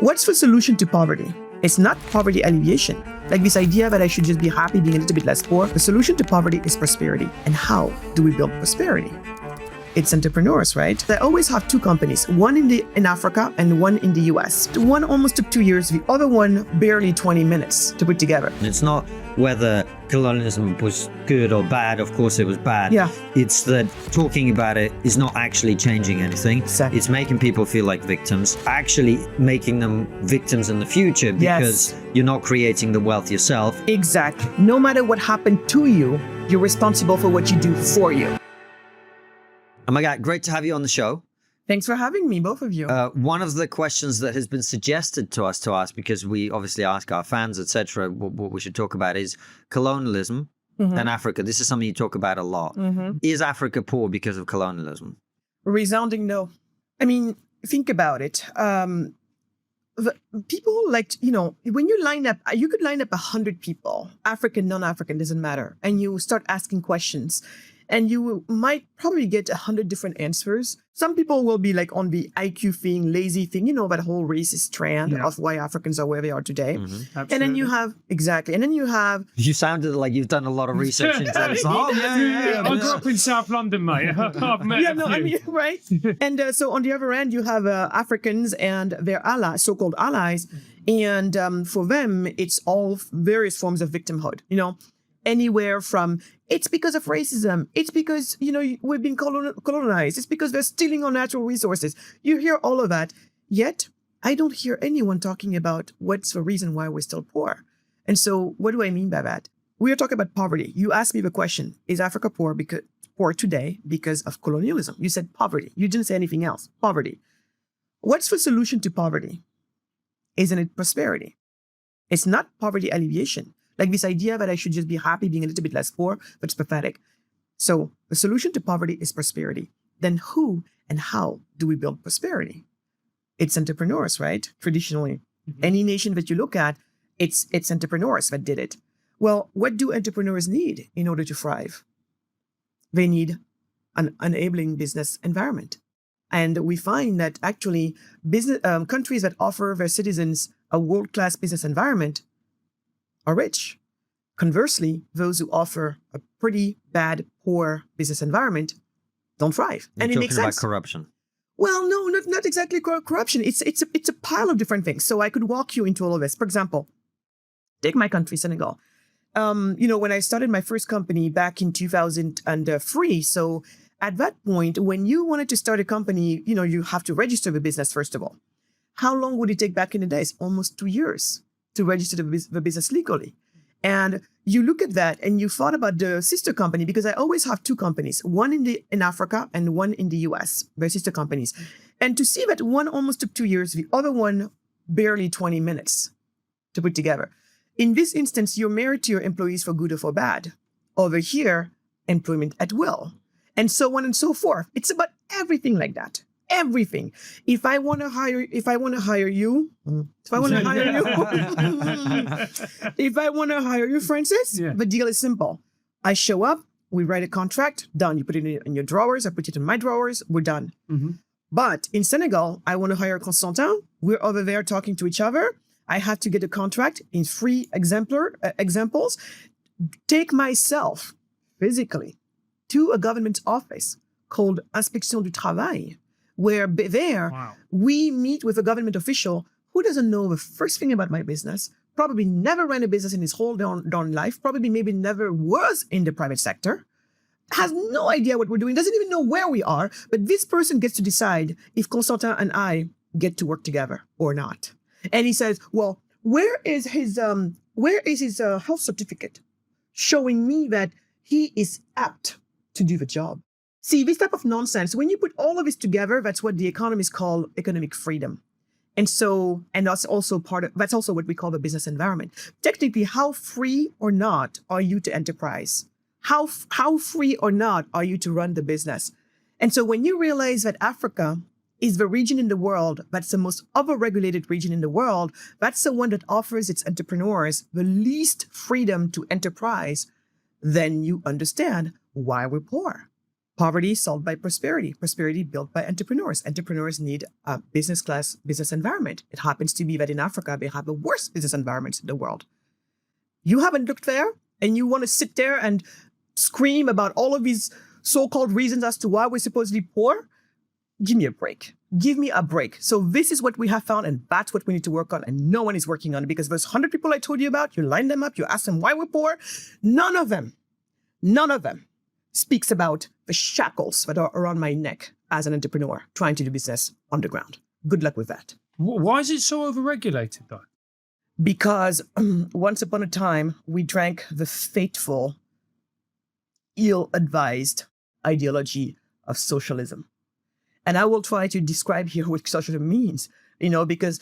What's the solution to poverty? It's not poverty alleviation. Like this idea that I should just be happy being a little bit less poor. The solution to poverty is prosperity. And how do we build prosperity? It's entrepreneurs, right? They always have two companies, one in Africa and one in the US. One almost took 2 years, the other one barely 20 minutes to put together. It's not whether colonialism was good or bad. Of course it was bad. Yeah. It's that talking about it is not actually changing anything. Exactly. It's making people feel like victims, actually making them victims in the future because you're not creating the wealth yourself. Exactly. No matter what happened to you, you're responsible for what you do for you. Oh my God, great to have you on the show. Thanks for having me, both of you. One of the questions that has been suggested to us, because we obviously ask our fans, etc., what we should talk about is colonialism and Africa. This is something you talk about a lot. Is Africa poor because of colonialism? Resounding no. I mean, think about it. People like, when you line up, you could line up 100 people, African, non-African, doesn't matter. And you start asking questions. And you might probably get 100 different answers. Some people will be like on the IQ thing, lazy thing, that whole racist trend of why Africans are where they are today. And then you have, exactly. And then you have... You sounded like you've done a lot of research into that. I grew up in South London, mate. I've met right? And so on the other end, you have Africans and their allies, so-called allies. And for them, it's all various forms of victimhood, anywhere from it's because of racism, it's because, we've been colonized, it's because they're stealing our natural resources. You hear all of that. Yet, I don't hear anyone talking about what's the reason why we're still poor. And so what do I mean by that? We are talking about poverty. You asked me the question, is Africa poor today because of colonialism? You said poverty. You didn't say anything else. Poverty. What's the solution to poverty? Isn't it prosperity? It's not poverty alleviation. Like this idea that I should just be happy being a little bit less poor, that's pathetic. So the solution to poverty is prosperity. Then who and how do we build prosperity? It's entrepreneurs, right? Traditionally, any nation that you look at, it's entrepreneurs that did it. Well, what do entrepreneurs need in order to thrive? They need an enabling business environment. And we find that actually countries that offer their citizens a world-class business environment are rich. Conversely, those who offer a pretty bad, poor business environment don't thrive. And it makes sense. About corruption. Well, no, not exactly corruption. It's a pile of different things. So I could walk you into all of this. For example, take my country, Senegal. When I started my first company back in 2003, so at that point, when you wanted to start a company, you have to register the business, first of all. How long would it take back in the days? Almost 2 years to register the business legally. And you look at that and you thought about the sister company, because I always have two companies, one in Africa and one in the US, they're sister companies. And to see that one almost took 2 years, the other one barely 20 minutes to put together. In this instance, you're married to your employees for good or for bad. Over here, employment at will. And so on and so forth. It's about everything like that. Everything. If I want to hire you, if I want to hire you, Francis, the deal is simple. I show up, we write a contract, done. You put it in your drawers, I put it in my drawers, we're done. But in Senegal, I want to hire Konstantin. We're over there talking to each other. I have to get a contract in 3 examples. Take myself physically to a government office called Inspection du Travail, where we meet with a government official who doesn't know the first thing about my business, probably never ran a business in his whole darn life, probably maybe never was in the private sector, has no idea what we're doing, doesn't even know where we are, but this person gets to decide if Constantin and I get to work together or not. And he says, well, where is his health certificate showing me that he is apt to do the job? See, this type of nonsense, when you put all of this together, that's what the economists call economic freedom. And that's also that's also what we call the business environment. Technically, how free or not are you to enterprise? How free or not are you to run the business? And so when you realize that Africa is the region in the world that's the most overregulated region in the world, that's the one that offers its entrepreneurs the least freedom to enterprise, then you understand why we're poor. Poverty solved by prosperity. Prosperity built by entrepreneurs. Entrepreneurs need a business class business environment. It happens to be that in Africa, they have the worst business environments in the world. You haven't looked there and you want to sit there and scream about all of these so-called reasons as to why we're supposedly poor? Give me a break. Give me a break. So this is what we have found, and that's what we need to work on, and no one is working on it, because those 100 people I told you about, you line them up, you ask them why we're poor, none of them speaks about the shackles that are around my neck as an entrepreneur trying to do business underground. Good luck with that. Why is it so overregulated, though? Because once upon a time, we drank the fateful, ill-advised ideology of socialism. And I will try to describe here what socialism means, because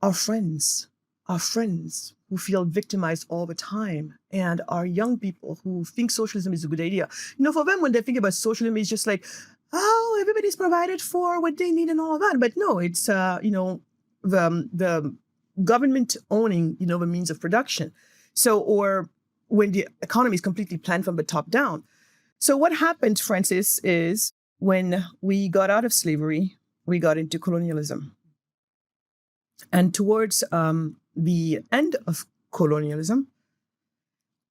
our friends who feel victimized all the time, and our young people who think socialism is a good idea. For them, when they think about socialism, it's just like, oh, everybody's provided for what they need and all of that. But no, it's, the government owning, the means of production. So, or when the economy is completely planned from the top down. So what happened, Francis, is when we got out of slavery, we got into colonialism. And towards the end of colonialism,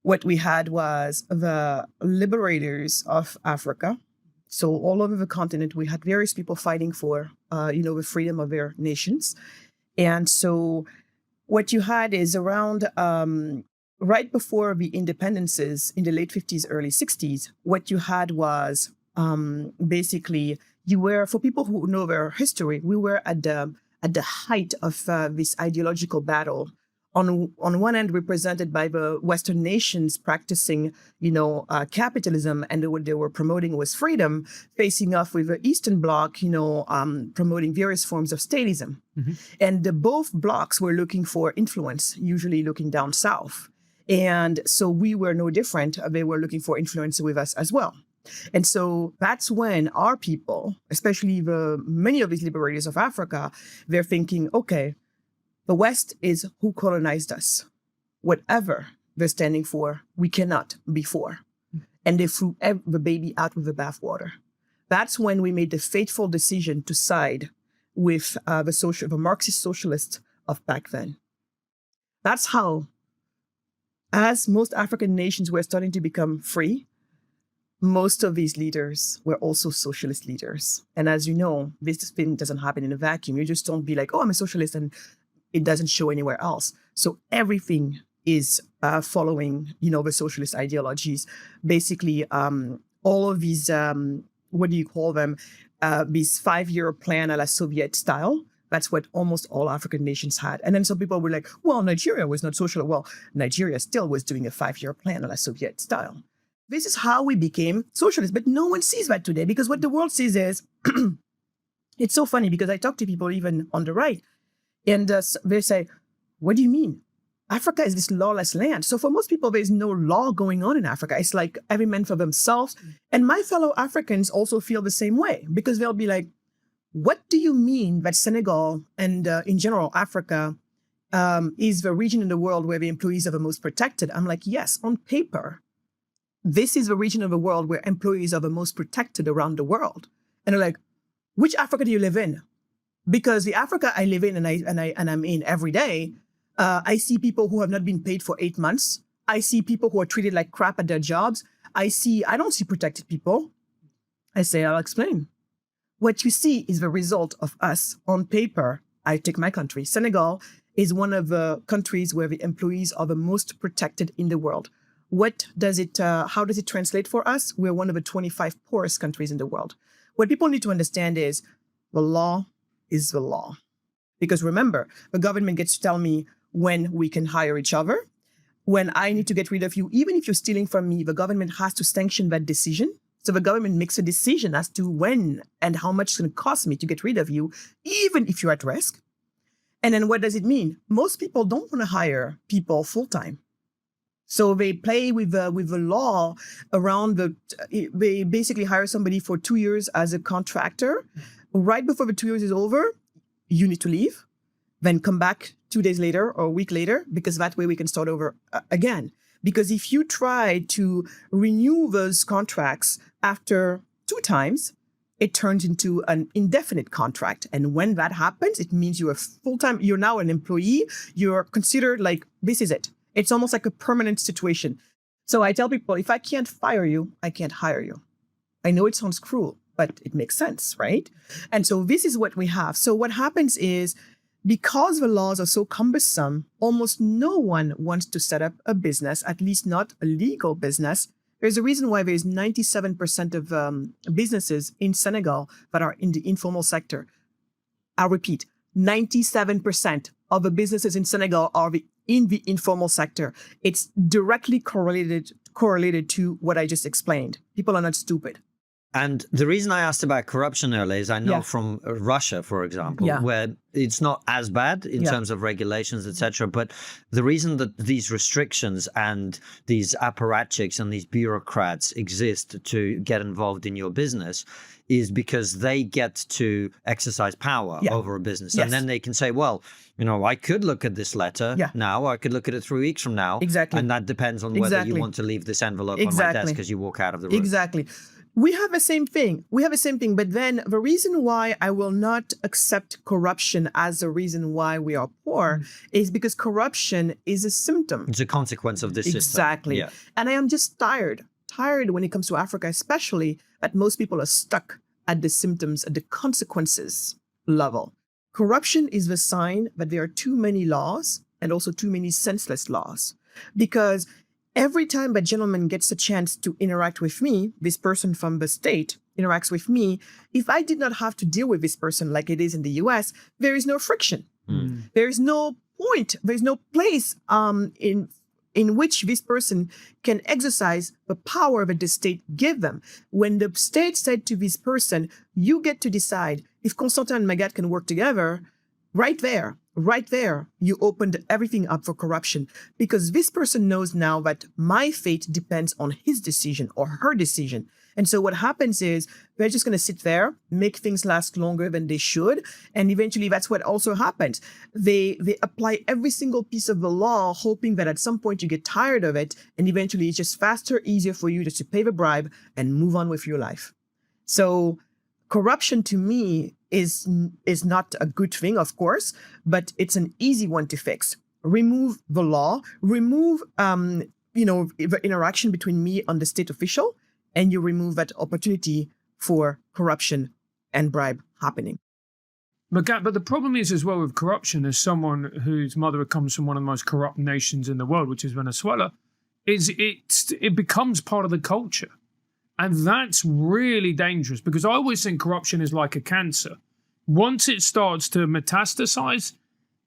what we had was the liberators of Africa. So all over the continent, we had various people fighting for, the freedom of their nations. And so what you had is around right before the independences in the late 50s, early 60s, what you had was basically, for people who know their history, we were at the height of this ideological battle. On one end, represented by the Western nations practicing, capitalism, and what they were promoting was freedom, facing off with the Eastern Bloc, promoting various forms of statism. Mm-hmm. And both blocs were looking for influence, usually looking down south. And so we were no different. They were looking for influence with us as well. And so that's when our people, especially many of these liberators of Africa, they're thinking, okay, the West is who colonized us. Whatever they're standing for, we cannot be for. And they threw the baby out with the bathwater. That's when we made the fateful decision to side with the Marxist socialists of back then. That's how, as most African nations were starting to become free, most of these leaders were also socialist leaders. And as you know, this thing doesn't happen in a vacuum. You just don't be like, oh, I'm a socialist, and it doesn't show anywhere else. So everything is following, the socialist ideologies. Basically, all of these, what do you call them? These 5-year plan a la Soviet style. That's what almost all African nations had. And then some people were like, well, Nigeria was not social. Well, Nigeria still was doing a 5-year plan a la Soviet style. This is how we became socialists. But no one sees that today, because what the world sees is, it's so funny, because I talk to people even on the right, and they say, what do you mean? Africa is this lawless land. So for most people, there's no law going on in Africa. It's like every man for themselves. And my fellow Africans also feel the same way, because they'll be like, what do you mean that Senegal and in general Africa is the region in the world where the employees are the most protected? I'm like, yes, on paper, this is the region of the world where employees are the most protected around the world. And they're like, which Africa do you live in? Because the Africa I live in and I'm in every day, I see people who have not been paid for 8 months. I see people who are treated like crap at their jobs. I don't see protected people. I say, I'll explain. What you see is the result of us on paper. I take my country. Senegal is one of the countries where the employees are the most protected in the world. How does it translate for us? We're one of the 25 poorest countries in the world. What people need to understand is the law is the law. Because remember, the government gets to tell me when we can hire each other. When I need to get rid of you, even if you're stealing from me, the government has to sanction that decision. So the government makes a decision as to when and how much it's going to cost me to get rid of you, even if you're at risk. And then what does it mean? Most people don't want to hire people full-time. So they play with the law around they basically hire somebody for 2 years as a contractor. Right before the 2 years is over, you need to leave, then come back 2 days later or a week later, because that way we can start over again. Because if you try to renew those contracts after 2 times, it turns into an indefinite contract. And when that happens, it means you're you're now an employee. You're considered like, this is it. It's almost like a permanent situation. So I tell people, if I can't fire you, I can't hire you. I know it sounds cruel, but it makes sense, right? And so this is what we have. So what happens is, because the laws are so cumbersome, almost no one wants to set up a business, at least not a legal business. There's a reason why there's 97% of businesses in Senegal that are in the informal sector. I'll repeat, 97% of the businesses in Senegal are in the informal sector. It's directly correlated to what I just explained. People are not stupid. And the reason I asked about corruption earlier is I know from Russia, for example, where it's not as bad in terms of regulations, etc. But the reason that these restrictions and these apparatchiks and these bureaucrats exist to get involved in your business is because they get to exercise power over a business. And then they can say, well, you know, I could look at this letter now, I could look at it 3 weeks from now. Exactly. And that depends on whether you want to leave this envelope on my desk as you walk out of the room. Exactly. We have the same thing. But then the reason why I will not accept corruption as a reason why we are poor is because corruption is a symptom. It's a consequence of this system. Exactly. Yeah. And I am just tired when it comes to Africa, especially, that most people are stuck at the symptoms, at the consequences level. Corruption is the sign that there are too many laws and also too many senseless laws. Because every time a gentleman gets a chance to interact with me, this person from the state interacts with me, if I did not have to deal with this person like it is in the US, there is no friction. There is no point, there's no place in which this person can exercise the power that the state gave them. When the state said to this person, you get to decide if Konstantin and Magatte can work together, right there, you opened everything up for corruption, because this person knows now that my fate depends on his decision or her decision. And so what happens is they're just going to sit there, make things last longer than they should. And eventually that's what also happens. They apply every single piece of the law, hoping that at some point you get tired of it. And eventually it's just faster, easier for you just to pay the bribe and move on with your life. So corruption to me is not a good thing, of course, but it's an easy one to fix. Remove the law, remove the interaction between me and the state official, and you remove that opportunity for corruption and bribe happening. Magatte, but the problem is as well with corruption, as someone whose mother comes from one of the most corrupt nations in the world, which is Venezuela, is it becomes part of the culture. And that's really dangerous, because I always think corruption is like a cancer. Once it starts to metastasize,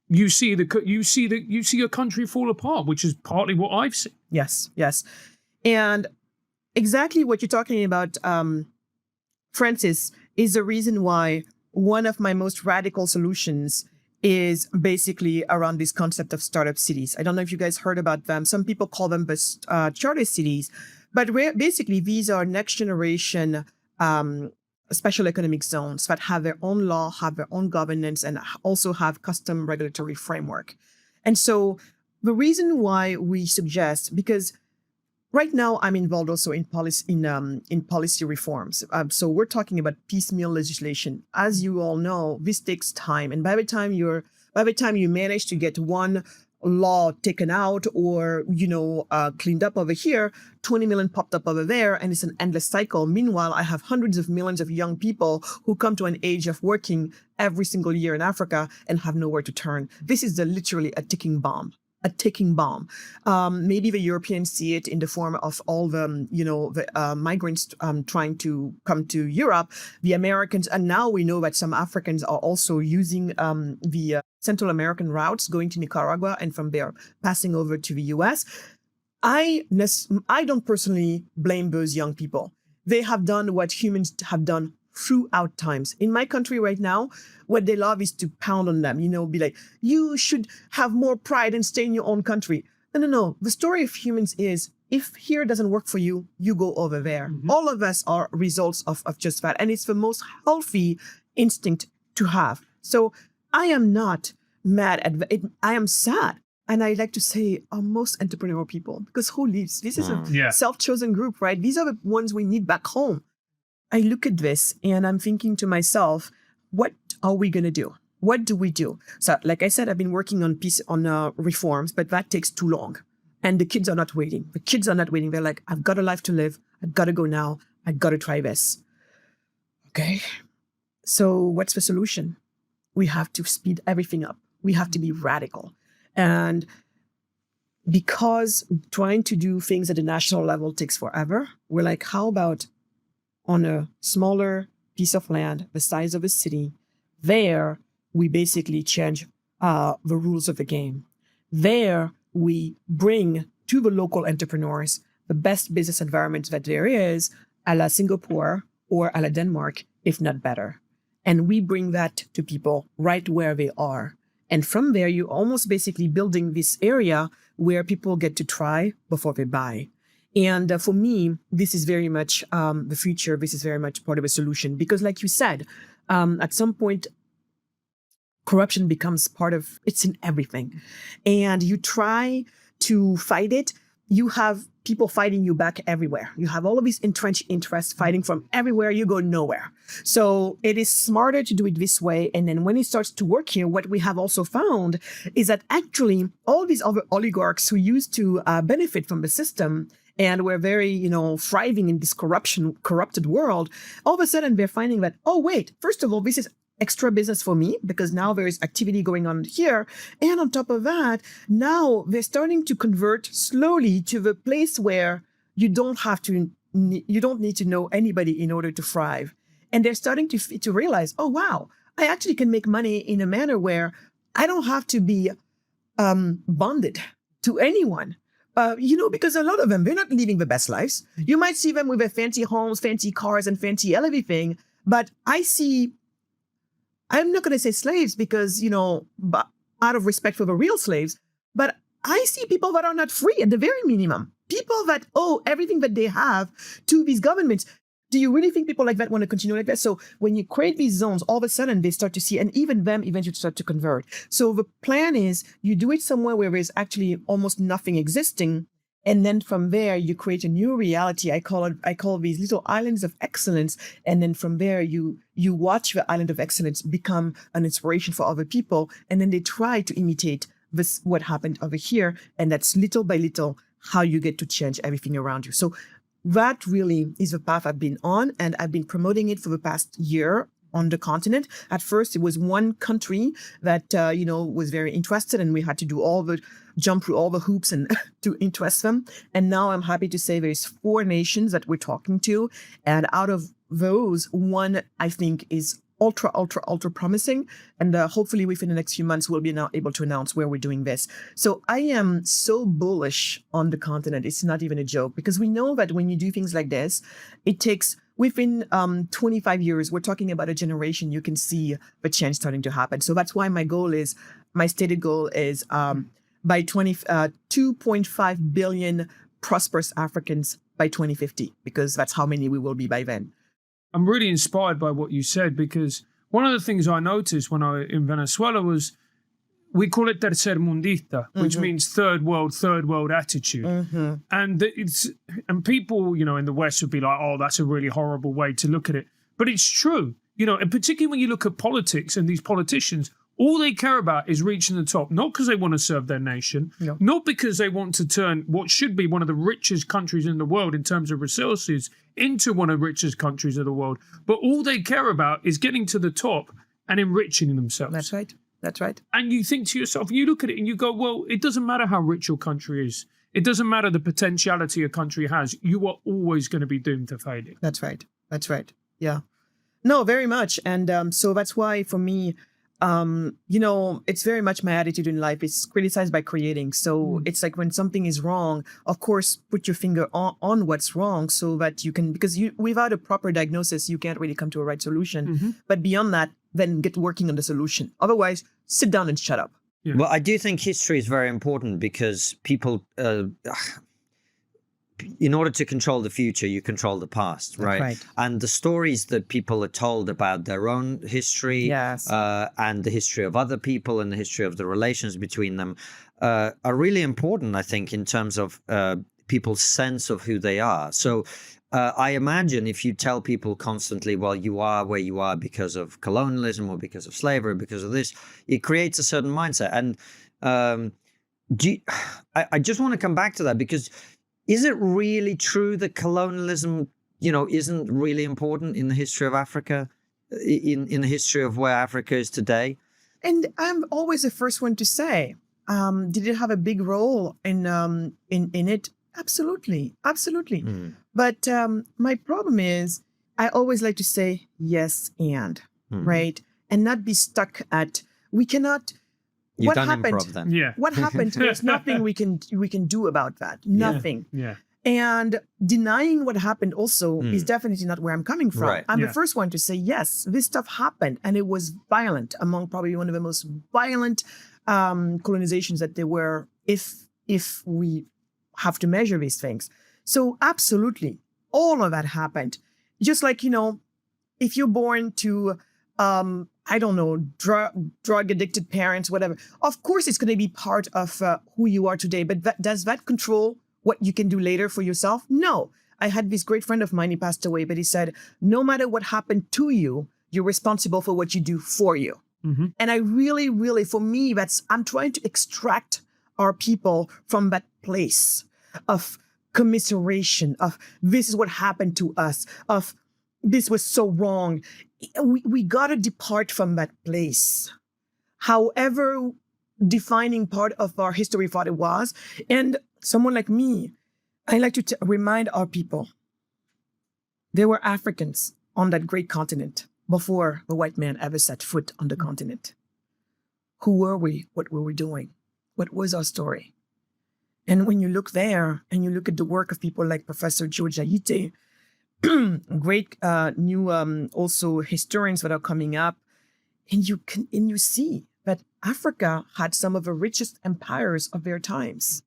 you see your country fall apart, which is partly what I've seen. Yes. And exactly what you're talking about, Francis, is the reason why one of my most radical solutions is basically around this concept of startup cities. I don't know if you guys heard about them. Some people call them charter cities. But basically, these are next generation special economic zones that have their own law, have their own governance, and also have custom regulatory framework. And so the reason why we suggest, because right now I'm involved also in policy reforms. So we're talking about piecemeal legislation. As you all know, this takes time, and by the time you manage to get one law taken out or, cleaned up over here, 20 million popped up over there, and it's an endless cycle. Meanwhile, I have hundreds of millions of young people who come to an age of working every single year in Africa and have nowhere to turn. This is literally a ticking bomb. Maybe the Europeans see it in the form of all the migrants trying to come to Europe, the Americans, and now we know that some Africans are also using the Central American routes going to Nicaragua and from there passing over to the US. I don't personally blame those young people. They have done what humans have done throughout times. In my country right now, what they love is to pound on them, be like, you should have more pride and stay in your own country. No. The story of humans is, if here doesn't work for you, you go over there. Mm-hmm. All of us are results of just that. And it's the most healthy instinct to have. So I am not mad at it. I am sad. And I like to say are most entrepreneurial people, because who leaves? This is a self-chosen group, right? These are the ones we need back home. I look at this and I'm thinking to myself, what are we going to do? What do we do? So, like I said, I've been working on reforms, but that takes too long. And the kids are not waiting. The kids are not waiting. They're like, I've got a life to live. I've got to go now. I've got to try this. Okay. So what's the solution? We have to speed everything up. We have to be radical. And because trying to do things at a national level takes forever, we're like, how about on a smaller piece of land, the size of a city, there we basically change the rules of the game. There we bring to the local entrepreneurs the best business environment that there is, a la Singapore or a la Denmark, if not better. And we bring that to people right where they are. And from there, you're almost basically building this area where people get to try before they buy. And for me, this is very much the future. This is very much part of a solution. Because like you said, at some point, corruption becomes it's in everything. And you try to fight it. You have people fighting you back everywhere. You have all of these entrenched interests fighting from everywhere. You go nowhere. So it is smarter to do it this way. And then when it starts to work here, what we have also found is that actually all these other oligarchs who used to benefit from the system and were very, thriving in this corrupted world, all of a sudden they're finding that, oh, wait, first of all, this is extra business for me because now there is activity going on here. And on top of that, now they're starting to convert slowly to the place where you don't need to know anybody in order to thrive. And they're starting to realize, oh, wow, I actually can make money in a manner where I don't have to be bonded to anyone. Because a lot of them, they're not living the best lives. You might see them with their fancy homes, fancy cars, and fancy everything. But I'm not going to say slaves because, but out of respect for the real slaves, but I see people that are not free at the very minimum. People that owe everything that they have to these governments. Do you really think people like that want to continue like that? So when you create these zones, all of a sudden they start to see, and even them eventually start to convert. So the plan is you do it somewhere where there's actually almost nothing existing. And then from there, you create a new reality. I call these little islands of excellence. And then from there, you watch the island of excellence become an inspiration for other people. And then they try to imitate what happened over here. And that's little by little how you get to change everything around you. So that really is the path I've been on. And I've been promoting it for the past year on the continent. At first, it was one country that, was very interested, and we had to jump through all the hoops and to interest them. And now I'm happy to say there's 4 nations that we're talking to. And out of those, one, I think, is ultra, ultra, ultra promising. And hopefully within the next few months, we'll be now able to announce where we're doing this. So I am so bullish on the continent. It's not even a joke, because we know that when you do things like this, it takes within 25 years, we're talking about a generation, you can see the change starting to happen. So that's why my stated goal is by 2.5 billion prosperous Africans by 2050, because that's how many we will be by then. I'm really inspired by what you said, because one of the things I noticed when I was in Venezuela was, we call it tercer mundista, which means third world attitude. And people, in the West would be like, oh, that's a really horrible way to look at it. But it's true, and particularly when you look at politics and these politicians, all they care about is reaching the top, not because they want to serve their nation, not because they want to turn what should be one of the richest countries in the world in terms of resources into one of the richest countries of the world. But all they care about is getting to the top and enriching themselves. That's right. That's right. And you think to yourself, you look at it and you go, well, it doesn't matter how rich your country is. It doesn't matter the potentiality a country has. You are always going to be doomed to failing. That's right. That's right. Yeah. No, very much. And so that's why for me, it's very much my attitude in life. It's criticized by creating. So it's like when something is wrong, of course, put your finger on what's wrong so that you can, because without a proper diagnosis, you can't really come to a right solution. But beyond that, then get working on the solution. Otherwise, sit down and shut up. Yeah. Well, I do think history is very important because people, in order to control the future, you control the past, right? And the stories that people are told about their own history and the history of other people and the history of the relations between them are really important, I think, in terms of people's sense of who they are. So I imagine if you tell people constantly, well, you are where you are because of colonialism or because of slavery, because of this, it creates a certain mindset. And I just want to come back to that, because is it really true that colonialism, isn't really important in the history of Africa, in the history of where Africa is today? And I'm always the first one to say, did it have a big role in it? Absolutely. But my problem is, I always like to say yes and, right? And not be stuck at, we cannot. You've what done happened? improv then. Yeah. What happened? There's nothing we can do about that. Nothing. Yeah. And denying what happened also is definitely not where I'm coming from. Right. I'm Yeah. the first one to say, yes, this stuff happened. And it was violent, among probably one of the most violent colonizations that there were, if we have to measure these things. So absolutely, all of that happened. Just like, if you're born to, I don't know, drug addicted parents, whatever, of course it's going to be part of who you are today. But does that control what you can do later for yourself? No. I had this great friend of mine, he passed away, but he said, no matter what happened to you, you're responsible for what you do for you. Mm-hmm. And I really, really, for me, I'm trying to extract our people from that place of commiseration, of this is what happened to us, of this was so wrong. We got to depart from that place, however defining part of our history thought it was. And someone like me, I like to remind our people, there were Africans on that great continent before the white man ever set foot on the continent. Who were we? What were we doing? What was our story? And when you look there and you look at the work of people like Professor George Ayite, great new also historians that are coming up, and you see that Africa had some of the richest empires of their times.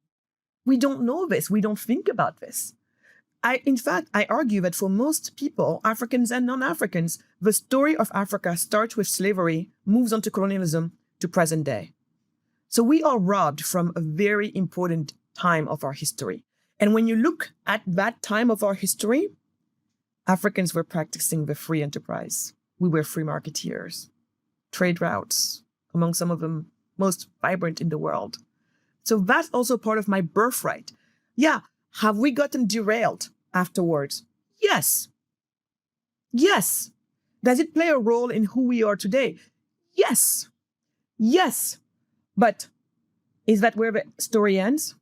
We don't know this. We don't think about this. In fact, I argue that for most people, Africans and non-Africans, the story of Africa starts with slavery, moves on to colonialism, to present day. So we are robbed from a very important time of our history. And when you look at that time of our history, Africans were practicing the free enterprise. We were free marketeers, trade routes, among some of the most vibrant in the world. So that's also part of my birthright. Yeah, have we gotten derailed afterwards? Yes. Yes. Does it play a role in who we are today? Yes. Yes. But is that where the story ends?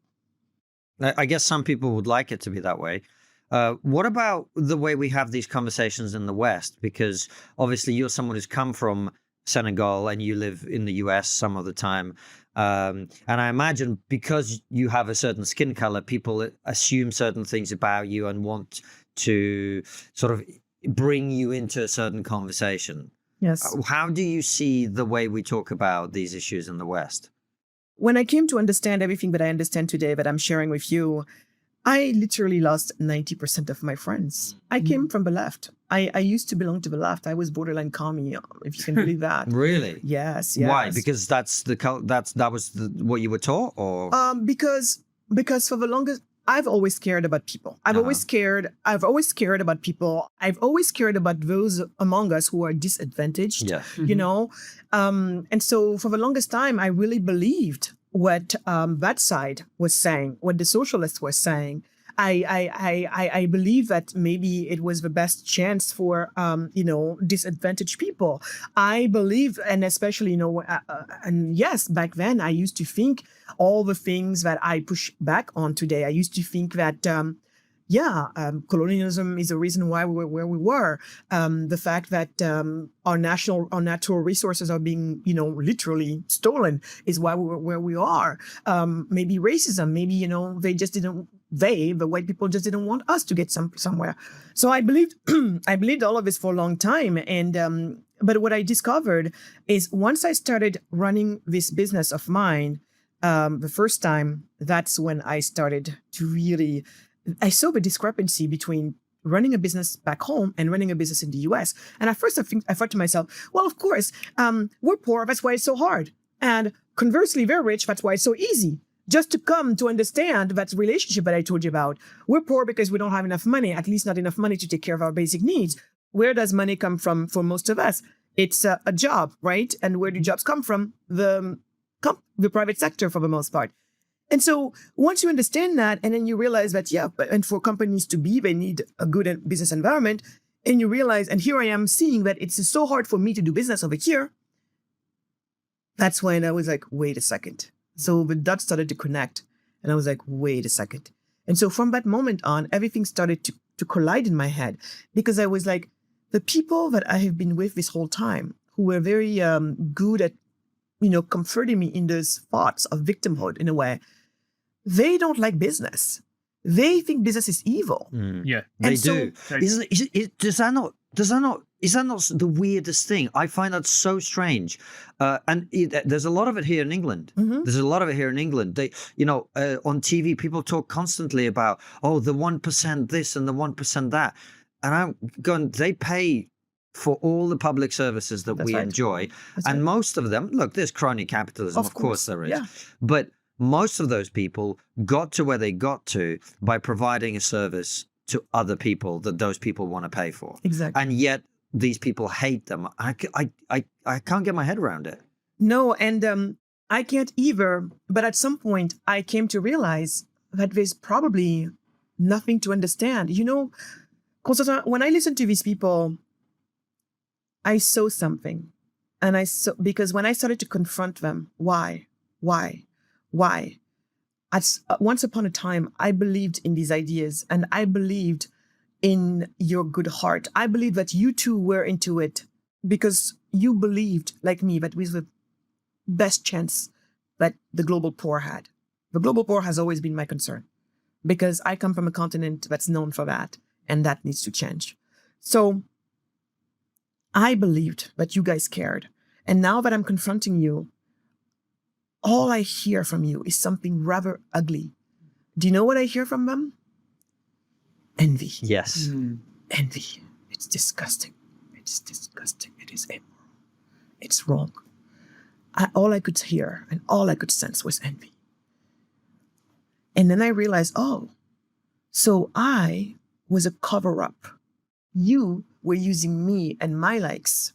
I guess some people would like it to be that way. What about the way we have these conversations in the West? Because obviously you're someone who's come from Senegal and you live in the US some of the time. And I imagine because you have a certain skin color, people assume certain things about you and want to sort of bring you into a certain conversation. Yes. How do you see the way we talk about these issues in the West? When I came to understand everything that I understand today that I'm sharing with you, I literally lost 90% of my friends. I came from the left. I used to belong to the left. I was borderline commie, if you can believe that. Really? Yes. Why? Because that was what you were taught, or because for the longest, I've always cared about people. I've always cared about people. I've always cared about those among us who are disadvantaged. Yeah. You know, and so for the longest time, I really believed what that side was saying, what the socialists were saying. I believe that maybe it was the best chance for disadvantaged people. I believe, and especially and yes, back then I used to think all the things that I push back on today. I used to think that colonialism is the reason why we were where we were. The fact that our natural resources are being, literally stolen is why we were where we are. Maybe racism, maybe, the white people just didn't want us to get somewhere. So I believed, I believed all of this for a long time. And, but what I discovered is once I started running this business of mine, the first time, that's when I started to really, I saw the discrepancy between running a business back home and running a business in the US. And at first I thought to myself, well, of course, we're poor. That's why it's so hard. And conversely, they're rich. That's why it's so easy. just to come to understand that relationship that I told you about. We're poor because we don't have enough money, at least not enough money to take care of our basic needs. Where does money come from for most of us? It's a job, right? And where do jobs come from? The private sector for the most part. And so once you understand that, and then you realize that, and for companies to be, they need a good business environment. And you realize, and here I am seeing that it's so hard for me to do business over here. That's when I was like, wait a second. So the dots started to connect. And I was like, wait a second. And so from that moment on, everything started to collide in my head, because I was like, the people that I have been with this whole time, who were very good at, comforting me in those thoughts of victimhood in a way, they don't like business. They think business is evil. Yeah, they do. Is that not the weirdest thing? I find that so strange. There's a lot of it here in England. There's a lot of it here in England. They, on TV, people talk constantly about, the 1% this and the 1% that. And I'm going, they pay for all the public services that we enjoy. And most of them, look, there's crony capitalism, of course there is. Yeah. But most of those people got to where they got to by providing a service to other people that those people want to pay for. Exactly. And yet these people hate them. I can't get my head around it. No, and I can't either. But at some point, I came to realize that there's probably nothing to understand. Konstantin, when I listen to these people, I saw something. And because when I started to confront them, why? Once upon a time, I believed in these ideas, and I believed in your good heart. I believed that you too were into it because you believed, like me, that was the best chance that the global poor had. The global poor has always been my concern because I come from a continent that's known for that, and that needs to change. So I believed that you guys cared. And now that I'm confronting you, all I hear from you is something rather ugly. Do you know what I hear from them? Envy. Yes. Envy. It's disgusting. It's disgusting. It is immoral. It's wrong. All I could hear and all I could sense was envy. And then I realized, so I was a cover-up. You were using me and my likes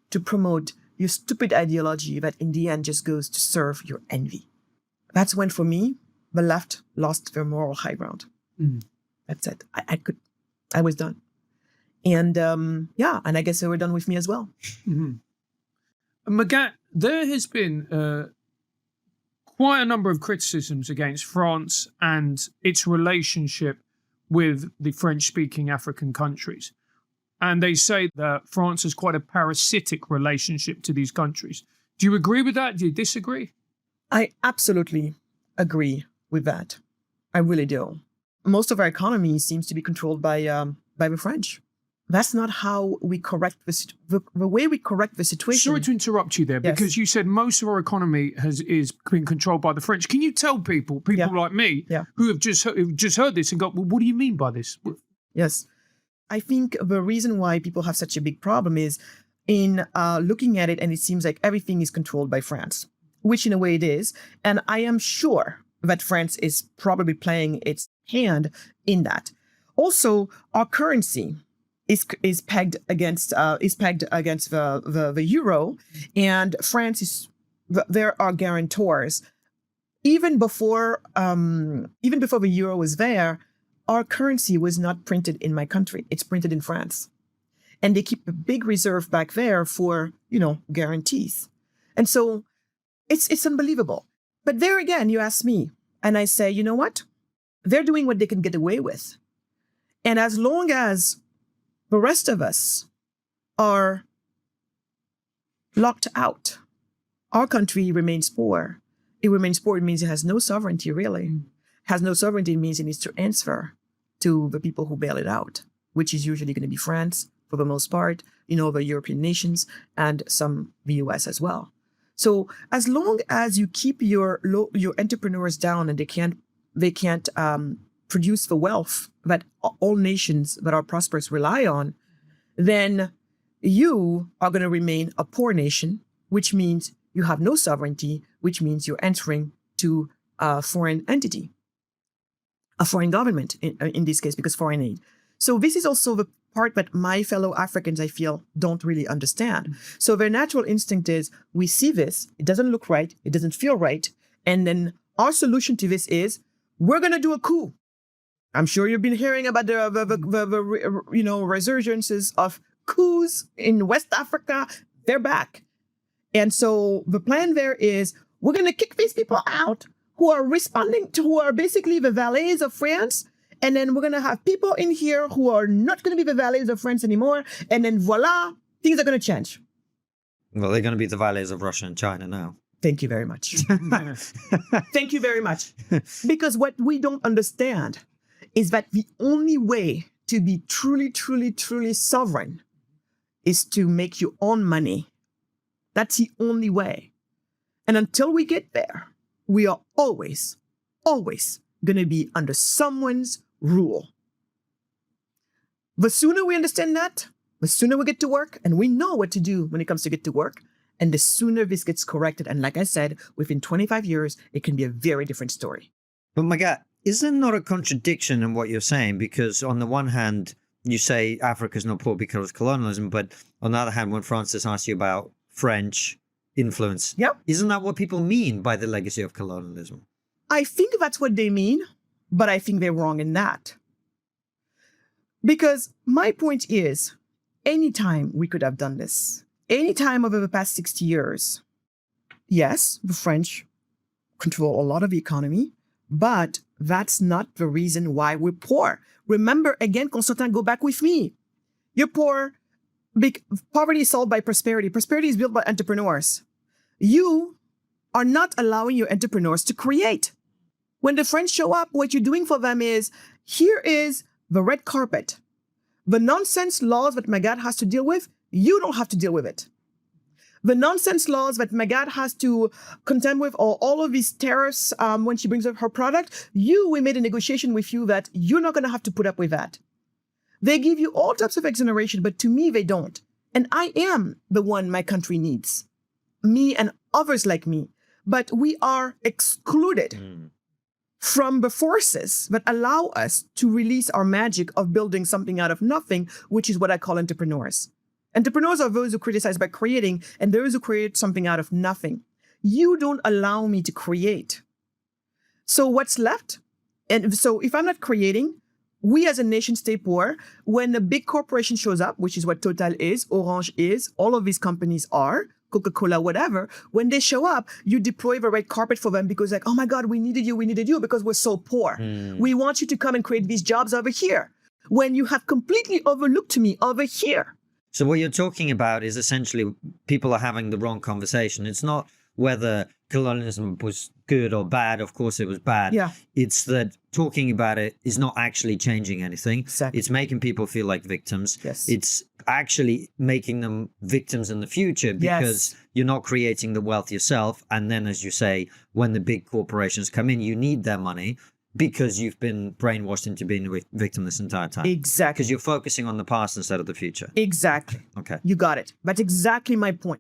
to promote your stupid ideology that in the end just goes to serve your envy. That's when, for me, the left lost their moral high ground. That's it. I was done. And and I guess they were done with me as well. Magatte, there has been quite a number of criticisms against France and its relationship with the French-speaking African countries. And they say that France has quite a parasitic relationship to these countries. Do you agree with that? Do you disagree? I absolutely agree with that. I really do. Most of our economy seems to be controlled by the French. That's not how we correct the way we correct the situation. Sorry to interrupt you there, because you said most of our economy is being controlled by the French. Can you tell people like me, who have just heard this and go, well, what do you mean by this? Yes. I think the reason why people have such a big problem is in looking at it, and it seems like everything is controlled by France, which in a way it is. And I am sure that France is probably playing its hand in that. Also, our currency is pegged against the euro, and France is there are guarantors. Even before the euro was there, our currency was not printed in my country. It's printed in France. And they keep a big reserve back there for, guarantees. And so it's unbelievable. But there again, you ask me, and I say, you know what? They're doing what they can get away with. And as long as the rest of us are locked out, our country remains poor. It remains poor. It means it has no sovereignty, really. Has no sovereignty means it needs to answer to the people who bail it out, which is usually going to be France for the most part, the European nations, and some the US as well. So as long as you keep your entrepreneurs down and they can't produce the wealth that all nations that are prosperous rely on, then you are going to remain a poor nation, which means you have no sovereignty, which means you're answering to a foreign entity, a foreign government in this case, because foreign aid. So this is also the part that my fellow Africans, I feel, don't really understand. So their natural instinct is, we see this, it doesn't look right, it doesn't feel right, and then our solution to this is, we're going to do a coup. I'm sure you've been hearing about the resurgences of coups in West Africa. They're back. And so the plan there is, we're going to kick these people out who are basically the valets of France. And then we're going to have people in here who are not going to be the valets of France anymore. And then voila, things are going to change. Well, they're going to be the valets of Russia and China now. Thank you very much. Thank you very much. Because what we don't understand is that the only way to be truly, truly, truly sovereign is to make your own money. That's the only way. And until we get there, we are always, always going to be under someone's rule. The sooner we understand that, the sooner we get to work, and we know what to do when it comes to get to work, and the sooner this gets corrected. And like I said, within 25 years, it can be a very different story. But Magatte, is there not a contradiction in what you're saying? Because on the one hand, you say Africa's not poor because of colonialism, but on the other hand, when Francis asked you about French influence, Yep. Isn't that what people mean by the legacy of colonialism? I think that's what they mean, but I think they're wrong in that. Because my point is, anytime we could have done this, anytime over the past 60 years, yes, the French control a lot of the economy, but that's not the reason why we're poor. Remember, again, Konstantin, go back with me. You're poor. Poverty is solved by prosperity. Prosperity is built by entrepreneurs. You are not allowing your entrepreneurs to create. When the French show up, what you're doing for them is, here is the red carpet. The nonsense laws that Magatte has to deal with, you don't have to deal with it. The nonsense laws that Magatte has to contend with, or all of these tariffs when she brings up her product, we made a negotiation with you that you're not going to have to put up with that. They give you all types of exoneration, but to me, they don't. And I am the one my country needs. Me and others like me. But we are excluded from the forces that allow us to release our magic of building something out of nothing, which is what I call entrepreneurs. Entrepreneurs are those who criticize by creating, and those who create something out of nothing. You don't allow me to create. So what's left? And so if I'm not creating, we as a nation stay poor. When a big corporation shows up, which is what Total is, Orange is, all of these companies are, Coca-Cola, whatever, when they show up, you deploy the red carpet for them because like, oh my God, we needed you because we're so poor. We want you to come and create these jobs over here. When you have completely overlooked me over here. So what you're talking about is essentially people are having the wrong conversation. It's not whether colonialism was good or bad. Of course it was bad. Yeah. It's that talking about it is not actually changing anything. Exactly. It's making people feel like victims. Yes. It's actually making them victims in the future because you're not creating the wealth yourself. And then, as you say, when the big corporations come in, you need their money because you've been brainwashed into being a victim this entire time. Exactly. Because you're focusing on the past instead of the future. Exactly. Okay. You got it. That's exactly my point.